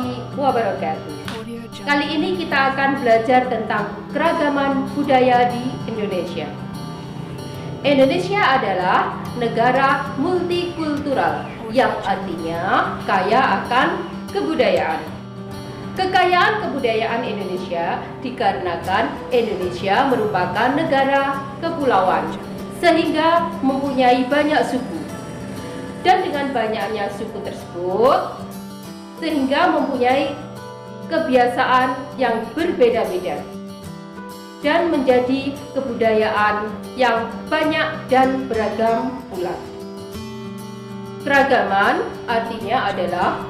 warahmatullahi wabarakatuh. Kali ini kita akan belajar tentang keragaman budaya di Indonesia. Indonesia adalah negara multikultural yang artinya kaya akan kebudayaan. Kekayaan kebudayaan Indonesia dikarenakan Indonesia merupakan negara kepulauan sehingga mempunyai banyak suku. Dan dengan banyaknya suku tersebut sehingga mempunyai kebiasaan yang berbeda-beda dan menjadi kebudayaan yang banyak dan beragam pula. Keragaman artinya adalah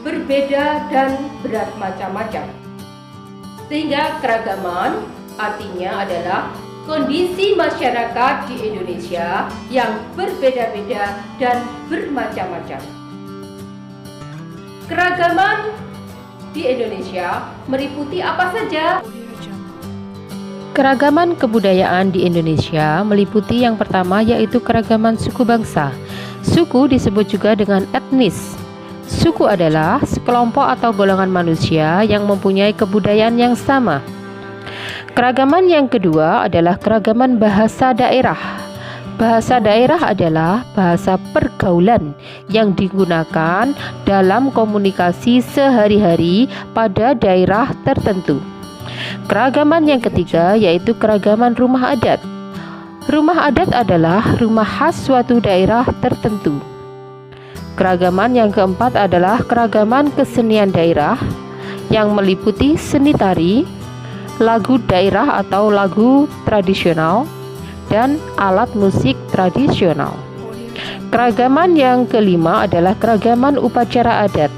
berbeda dan bermacam-macam. Sehingga keragaman artinya adalah kondisi masyarakat di Indonesia yang berbeda-beda dan bermacam-macam. Keragaman di Indonesia meliputi apa saja? Keragaman kebudayaan di Indonesia meliputi yang pertama yaitu keragaman suku bangsa. Suku disebut juga dengan etnis. Suku adalah sekelompok atau golongan manusia yang mempunyai kebudayaan yang sama. Keragaman yang kedua adalah keragaman bahasa daerah. Bahasa daerah adalah bahasa pergaulan yang digunakan dalam komunikasi sehari-hari pada daerah tertentu. Keragaman yang ketiga yaitu keragaman rumah adat. Rumah adat adalah rumah khas suatu daerah tertentu. Keragaman yang keempat adalah keragaman kesenian daerah yang meliputi seni tari, lagu daerah atau lagu tradisional, dan alat musik tradisional. Keragaman yang kelima adalah keragaman upacara adat.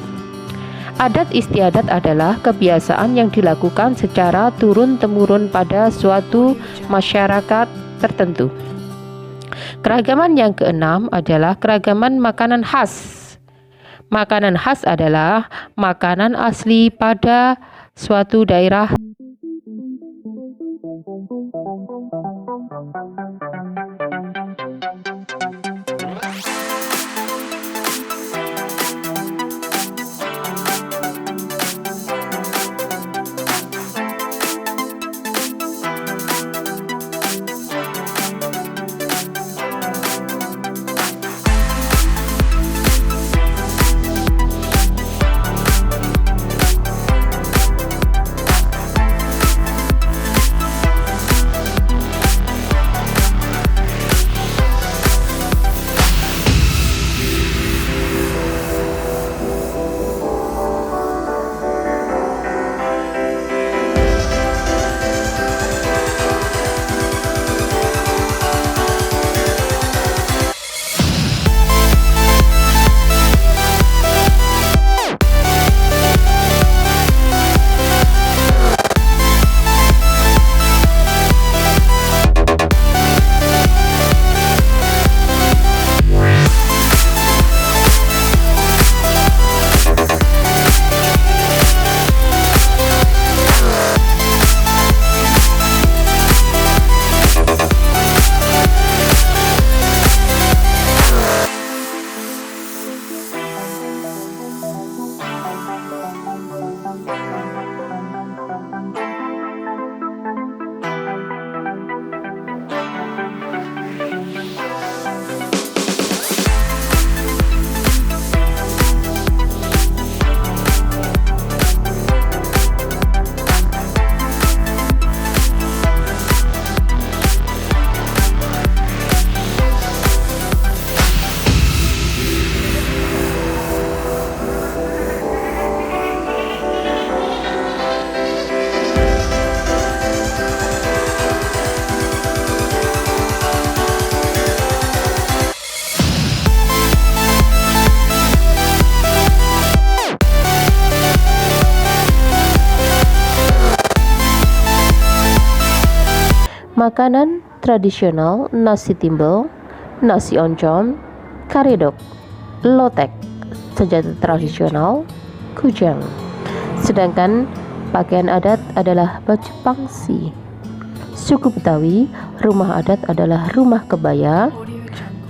Adat istiadat adalah kebiasaan yang dilakukan secara turun-temurun pada suatu masyarakat tertentu. Keragaman yang keenam adalah keragaman makanan khas. Makanan khas adalah makanan asli pada suatu daerah. Makanan tradisional nasi timbel, nasi oncom, karedok, lotek, senjata tradisional, kujang. Sedangkan pakaian adat adalah baju pangsi. Suku Betawi, rumah adat adalah rumah kebaya,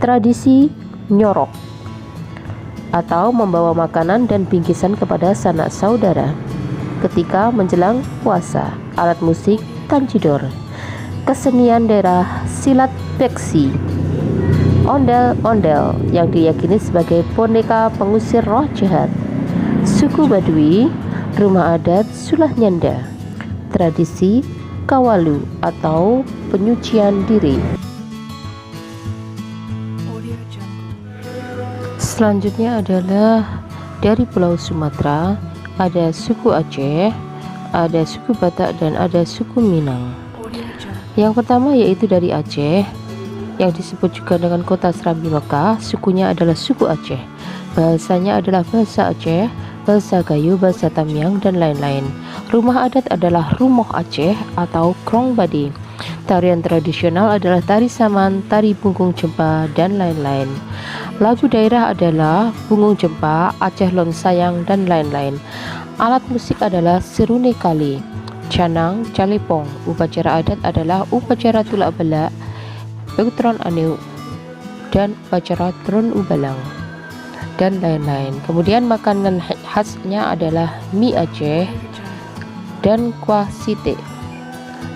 tradisi nyorok. atau membawa makanan dan bingkisan kepada sanak saudara. Ketika menjelang puasa, alat musik tanjidor. Kesenian daerah silat peksi. Ondel-ondel yang diyakini sebagai boneka pengusir roh jahat. Suku Baduy, rumah adat Sulah Nyanda. Tradisi kawalu atau penyucian diri. Selanjutnya adalah dari Pulau Sumatera, ada suku Aceh, ada suku Batak, dan ada suku Minang. Yang pertama yaitu dari Aceh, yang disebut juga dengan kota Serambi Mekah. Sukunya adalah suku Aceh. Bahasanya adalah bahasa Aceh, bahasa Gayo, bahasa Tamiang, dan lain-lain. Rumah adat adalah Rumoh Aceh atau Krong Badi. Tarian tradisional adalah tari saman, tari punggung jempa, dan lain-lain. Lagu daerah adalah Bungung Jempa, Aceh Lon Sayang, dan lain-lain. Alat musik adalah serune kali, canang, calepong. Upacara adat adalah upacara tulak belak, Beutron Aneu, dan upacara Tron Ubalang, dan lain-lain. Kemudian makanan khasnya adalah mie Aceh dan kuah site.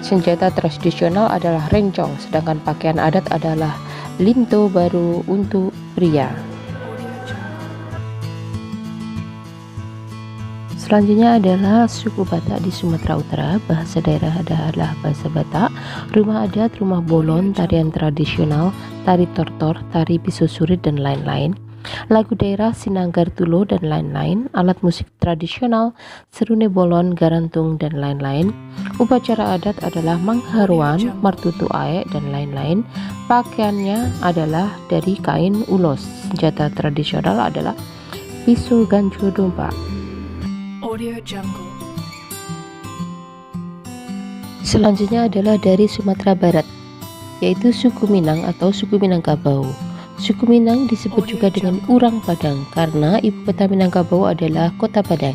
Senjata tradisional adalah rencong, sedangkan pakaian adat adalah linto baru untuk pria. Selanjutnya adalah suku Batak di Sumatera Utara. Bahasa daerah adalah bahasa Batak. Rumah adat, rumah bolon, tarian tradisional, tari tortor, tari pisau surit, dan lain-lain. Lagu daerah Sinanggar Tulo dan lain-lain. Alat musik tradisional serune bolon, garantung, dan lain-lain. Upacara adat adalah mangharuan, martutu aek, dan lain-lain. Pakaiannya adalah dari kain ulos. Senjata tradisional adalah pisau gancu domba. Selanjutnya adalah dari Sumatera Barat, yaitu suku Minang atau suku Minangkabau. Suku Minang disebut juga dengan Urang Padang karena ibu kota Minangkabau adalah Kota Padang.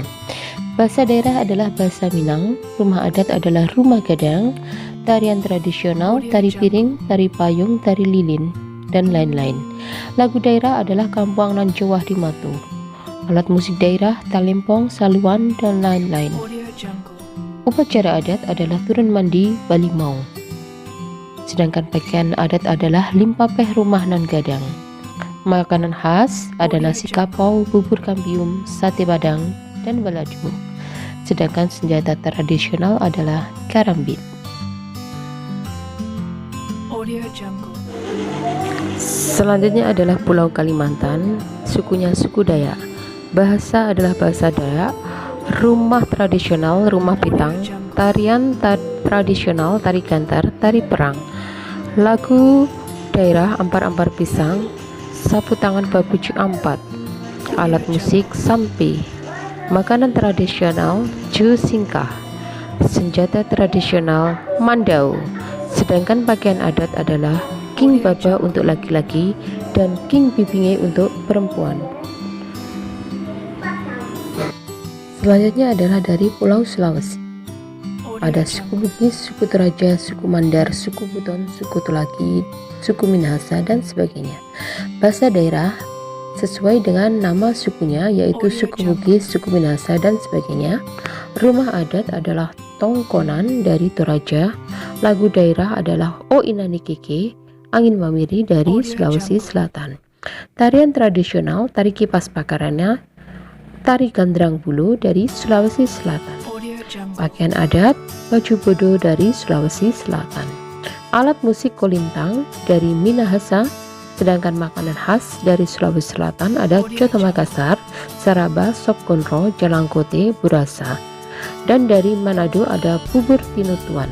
Bahasa daerah adalah bahasa Minang. Rumah adat adalah rumah gadang. Tarian tradisional, tari piring, tari payung, tari lilin, dan lain-lain. Lagu daerah adalah Kampuang nan Jawa di Matu. Alat musik daerah talempong, saluan, dan lain-lain. Upacara adat adalah turun mandi balimau. Sedangkan pakaian adat adalah limpapeh rumah nan gadang. Makanan khas ada nasi kapau, bubur kambium, sate padang, dan balado. Sedangkan senjata tradisional adalah karambit. Selanjutnya adalah Pulau Kalimantan, sukunya suku Dayak. Bahasa adalah bahasa Dayak. Rumah tradisional, rumah pitang. Tarian tradisional, tari gantar, tari perang. Lagu daerah ampar-ampar pisang, sapu tangan babuju ampat. Alat musik sampi. Makanan tradisional ju singkah. Senjata tradisional mandau. Sedangkan pakaian adat adalah king baba untuk laki-laki dan king bibinge untuk perempuan. Selanjutnya adalah dari Pulau Sulawesi. Ada suku Bugis, suku Toraja, suku Mandar, suku Buton, suku Tulaki, suku Minahasa, dan sebagainya. Bahasa daerah sesuai dengan nama sukunya, yaitu suku Bugis, suku Minahasa, dan sebagainya. Rumah adat adalah Tongkonan dari Toraja. Lagu daerah adalah O Inani Keke, Angin Mamiri dari Sulawesi Selatan. Tarian tradisional, tari kipas pakarannya, tari gandrang bulu dari Sulawesi Selatan. Pakaian adat, baju bodo dari Sulawesi Selatan. Alat musik kolintang dari Minahasa. Sedangkan makanan khas dari Sulawesi Selatan ada Coto Makassar, Saraba, Sop Konro, Jalangkote, Burasa. Dan dari Manado ada bubur tinutuan.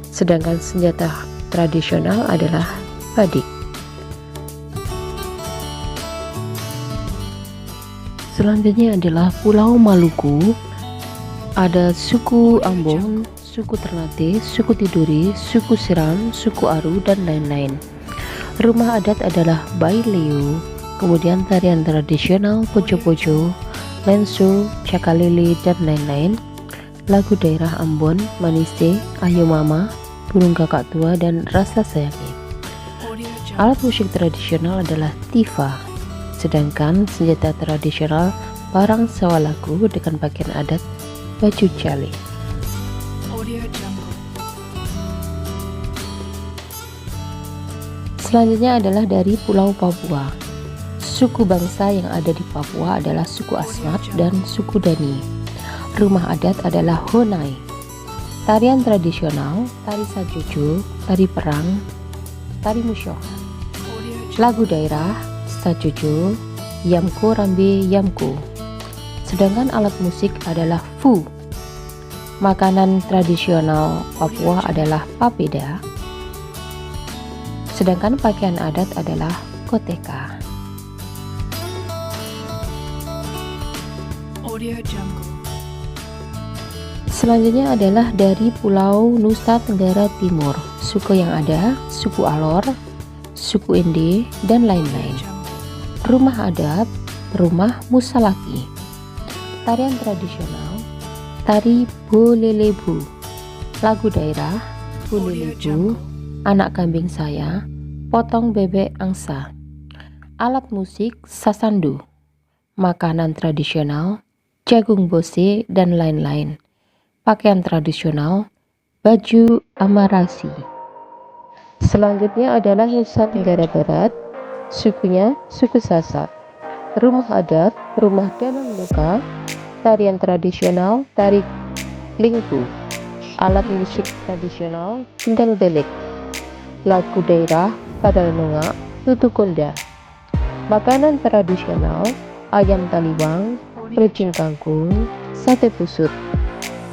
Sedangkan senjata tradisional adalah badik. Selanjutnya adalah Pulau Maluku. Ada suku Ambon, suku Ternate, suku Tiduri, suku Siram, suku Aru, dan lain-lain. Rumah adat adalah Baileo. Kemudian tarian tradisional Pojo-Pojo, Lenso, Cakalele, dan lain-lain. Lagu daerah Ambon, Manise, Ayo Mama, Burung Kakak Tua, dan Rasa Sayangi. Alat musik tradisional adalah tifa. Sedangkan senjata tradisional Parang Sawalaku dengan pakaian adat baju cale. Selanjutnya adalah dari Pulau Papua. Suku bangsa yang ada di Papua adalah suku Asmat dan suku Dani. Rumah adat adalah Honai. Tarian tradisional, tari sajojo, tari perang, tari musyawarah. Lagu daerah, sajojo, yamko rambe yamko. Sedangkan alat musik adalah fu. Makanan tradisional Papua adalah papeda. Sedangkan pakaian adat adalah koteka. Selanjutnya adalah dari Pulau Nusa Tenggara Timur. Suku yang ada, suku Alor, suku Ende, dan lain-lain. Rumah adat, rumah Musalaki. Tarian tradisional, tari Bolelebu. Lagu daerah, Bolelebu, anak kambing saya, potong bebek angsa. Alat musik, sasandu. Makanan tradisional, jagung bose, dan lain-lain. Pakaian tradisional, baju amarasi. Selanjutnya adalah Nusa Tenggara Barat. Sukunya suku Sasak. Rumah adat, rumah dalam luka. Tarian tradisional, tari lingku. Alat musik tradisional, kendang delek. Lagu daerah, kadal nunga, tutukonda. Makanan tradisional, ayam taliwang, pelecing kangkung, sate pusut.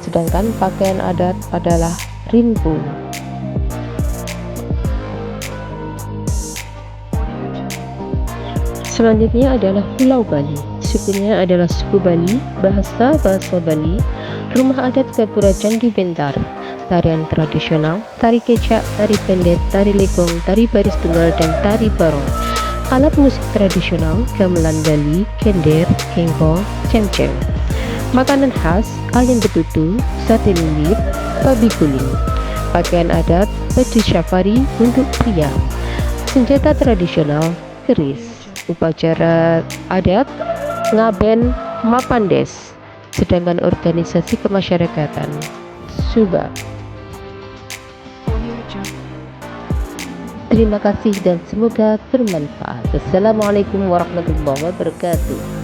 Sedangkan pakaian adat adalah rinpu. Selanjutnya adalah Pulau Bali. Sukunya adalah suku Bali, bahasa Bali. Rumah adat Gapura Candi Bentar. Tarian tradisional, tari kecak, tari pendet, tari lekong, tari baris tunggal, dan tari barong. Alat musik tradisional, gamelan Bali, kender, kengkong, cem-cem. Makanan khas, ayam betutu, sate lilit, babi guling. Pakaian adat, baju safari untuk pria. Senjata tradisional, keris. Upacara adat, ngaben, mapandes. Sedangkan organisasi kemasyarakatan, suba. Terima kasih dan semoga bermanfaat. Assalamualaikum warahmatullahi wabarakatuh.